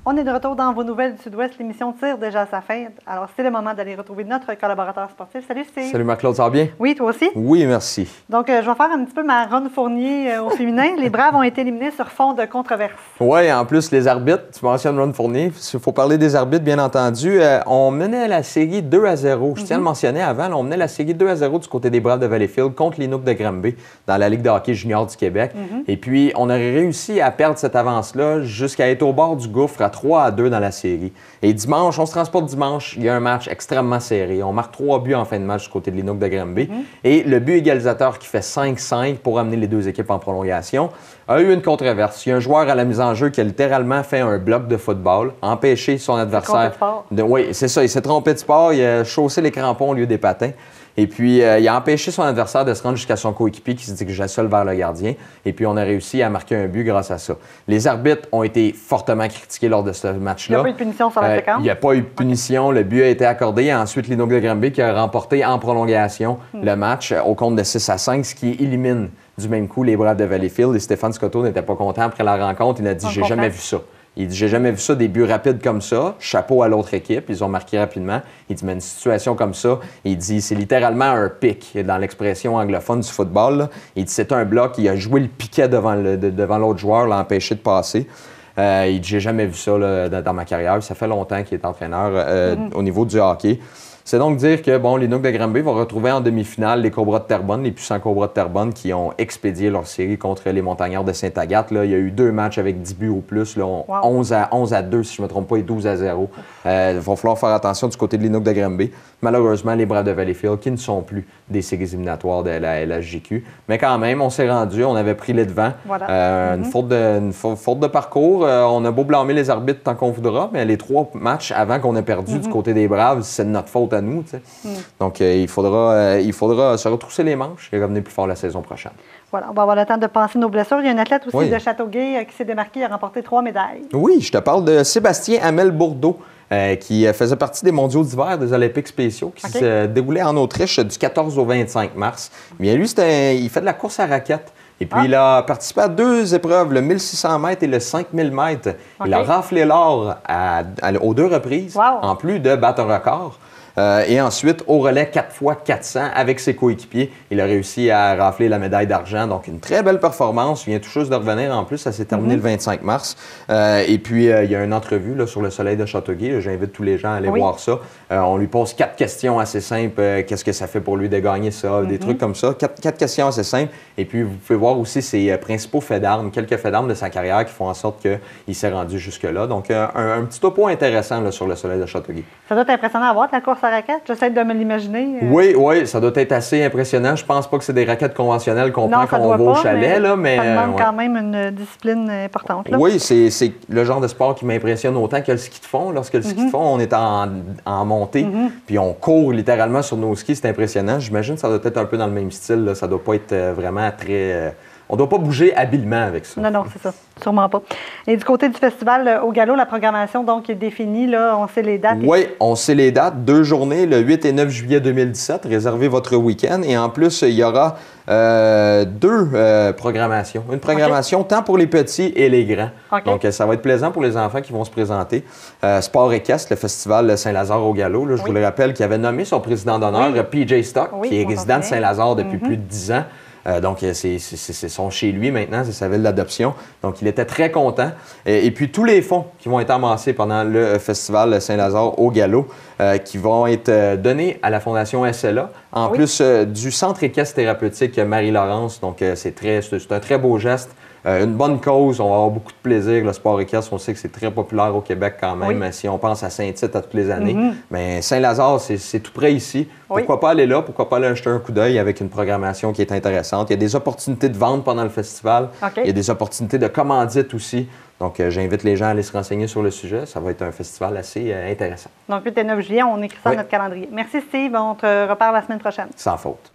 On est de retour dans vos nouvelles du Sud-Ouest. L'émission tire déjà à sa fin. Alors, c'est le moment d'aller retrouver notre collaborateur sportif. Salut, Steve. Salut, Marc-Claude, ça va bien? Oui, toi aussi? Oui, merci. Donc, je vais faire un petit peu ma Ron Fournier au féminin. Les Braves ont été éliminés sur fond de controverse. Oui, en plus, les arbitres, tu mentionnes Ron Fournier. Il faut parler des arbitres, bien entendu. On menait la série 2-0. Je tiens à le mentionner avant. Là, on menait la série 2-0 du côté des Braves de Valleyfield contre les Nooks de Granby dans la Ligue de hockey junior du Québec. Et puis, on aurait réussi à perdre cette avance-là jusqu'à être au bord du gouffre à 3-2 dans la série. Et dimanche, on se transporte dimanche. Il y a un match extrêmement serré. On marque 3 buts en fin de match du côté de les Nooks de Granby. Et le but égalisateur qui fait 5-5 pour amener les deux équipes en prolongation a eu une controverse. Il y a un joueur à la mise en jeu qui a littéralement fait un bloc de football, empêché son adversaire. Oui, c'est ça. Il s'est trompé de sport. Il a chaussé les crampons au lieu des patins. Et puis, il a empêché son adversaire de se rendre jusqu'à son coéquipier qui se dirigeait seul vers le gardien. Et puis, on a réussi à marquer un but grâce à ça. Les arbitres ont été fortement critiqués lors de ce match-là. Il n'y a pas eu de punition sur la séquence? Il n'y a pas eu de punition. Le but a été accordé. Et ensuite, les Nooks de Granby qui a remporté en prolongation le match au compte de 6-5, ce qui élimine du même coup les Braves de Valleyfield. Et Stéphane Scotto n'était pas content après la rencontre. Il a dit « J'ai jamais vu ça ». Il dit « J'ai jamais vu ça, des buts rapides comme ça. Chapeau à l'autre équipe. Ils ont marqué rapidement. » Il dit « Mais une situation comme ça, il dit c'est littéralement un pic dans l'expression anglophone du football. Là. » Il dit « C'est un bloc. Il a joué le piquet devant l'autre joueur, l'a empêché de passer. » Il dit « J'ai jamais vu ça là, dans ma carrière. » Ça fait longtemps qu'il est entraîneur au niveau du hockey. C'est donc dire que bon, les Nooks de Granby vont retrouver en demi-finale les Cobras de Terrebonne, les puissants Cobras de Terrebonne qui ont expédié leur série contre les Montagnards de Sainte-Agathe. Là, il y a eu 2 matchs avec 10 buts ou plus, là, 11-2 si je ne me trompe pas et 12-0. Il va falloir faire attention du côté de les Nooks de Granby. Malheureusement, les Braves de Valleyfield qui ne sont plus des séries éliminatoires de la LHJQ. Mais quand même, on s'est rendu, on avait pris les devants. Voilà. Une faute de parcours. On a beau blâmer les arbitres tant qu'on voudra, mais les 3 matchs avant qu'on ait perdu du côté des Braves, c'est de notre faute à nous. Donc, il faudra se retrousser les manches et revenir plus fort la saison prochaine. Voilà, on va avoir le temps de penser nos blessures. Il y a un athlète aussi de Châteauguay qui s'est démarqué, il a remporté 3 médailles. Oui, je te parle de Sébastien Hamel-Bourdeau. Qui faisait partie des mondiaux d'hiver des Olympiques spéciaux qui se déroulaient en Autriche du 14 au 25 mars. Bien, lui, il fait de la course à raquettes. Et puis, il a participé à 2 épreuves, le 1600 mètres et le 5000 mètres. Il a raflé l'or aux 2 reprises, en plus de battre un record. Et ensuite, au relais 4x400 avec ses coéquipiers, il a réussi à rafler la médaille d'argent. Donc, une très belle performance. Il vient tout juste de revenir en plus. Ça s'est terminé le 25 mars. Et puis, il y a une entrevue là, sur le soleil de Châteauguay. J'invite tous les gens à aller voir ça. On lui pose 4 questions assez simples. Qu'est-ce que ça fait pour lui de gagner ça? Des trucs comme ça. 4 questions assez simples. Et puis, vous pouvez voir aussi ses principaux faits d'armes, quelques faits d'armes de sa carrière qui font en sorte qu'il s'est rendu jusque-là. Donc, un petit topo intéressant là, sur le soleil de Châteauguay. Ça doit être impressionnant à voir de la course à raquettes. J'essaie de me l'imaginer. Oui, ça doit être assez impressionnant. Je pense pas que c'est des raquettes conventionnelles qu'on prend quand on va au chalet. Là, mais ça demande quand même une discipline importante. Là. Oui, c'est le genre de sport qui m'impressionne autant que le ski de fond. Lorsque le ski de fond, on est en montée, puis on court littéralement sur nos skis, c'est impressionnant. J'imagine que ça doit être un peu dans le même style. Là. Ça doit pas être vraiment très... On ne doit pas bouger habilement avec ça. Non, c'est ça. Sûrement pas. Et du côté du festival au galop, la programmation donc est définie. Là, on sait les dates. Oui, on sait les dates. 2 journées, le 8 et 9 juillet 2017. Réservez votre week-end. Et en plus, il y aura 2 programmations. Une programmation tant pour les petits et les grands. Donc, ça va être plaisant pour les enfants qui vont se présenter. Sport équestre, le festival Saint-Lazare au galop. Là, je vous le rappelle, qui avait nommé son président d'honneur, PJ Stock, qui est résident de Saint-Lazare depuis plus de 10 ans. Donc, c'est son chez lui maintenant, c'est sa ville d'adoption. Donc, il était très content. Et puis, tous les fonds qui vont être amassés pendant le festival Saint-Lazare au galop, qui vont être donnés à la Fondation SLA, en plus du Centre équestre thérapeutique Marie-Laurence. Donc, c'est un très beau geste. Une bonne cause, on va avoir beaucoup de plaisir. Le sport équestre, on sait que c'est très populaire au Québec quand même, si on pense à Saint-Tite à toutes les années. Mais Saint-Lazare, c'est tout près ici. Pourquoi pas aller là? Pourquoi pas aller jeter un coup d'œil avec une programmation qui est intéressante? Il y a des opportunités de vente pendant le festival. Il y a des opportunités de commandite aussi. Donc, j'invite les gens à aller se renseigner sur le sujet. Ça va être un festival assez intéressant. Donc, 8 et 9 juillet, on écrit ça dans notre calendrier. Merci, Steve. On te reparle la semaine prochaine. Sans faute.